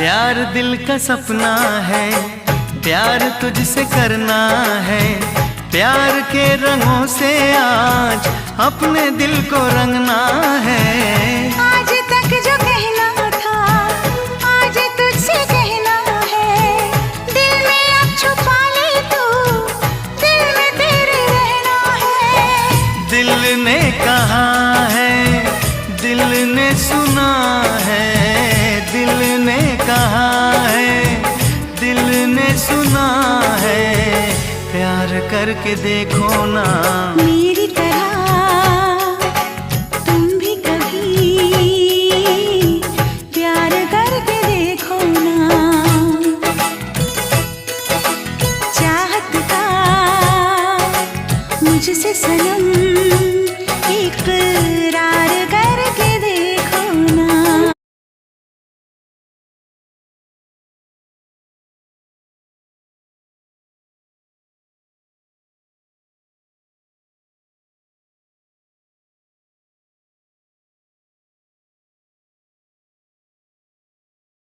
प्यार दिल का सपना है, प्यार तुझसे करना है। प्यार के रंगों से आज अपने दिल को रंगना है। आज तक जो कहना था आज तुझसे कहना है। दिल में अब छुपा ले तू, दिल में तेरे रहना है। दिल ने कहा है, दिल ने सुना है। दिल ने कहा है, दिल ने सुना है। प्यार करके देखो ना मेरी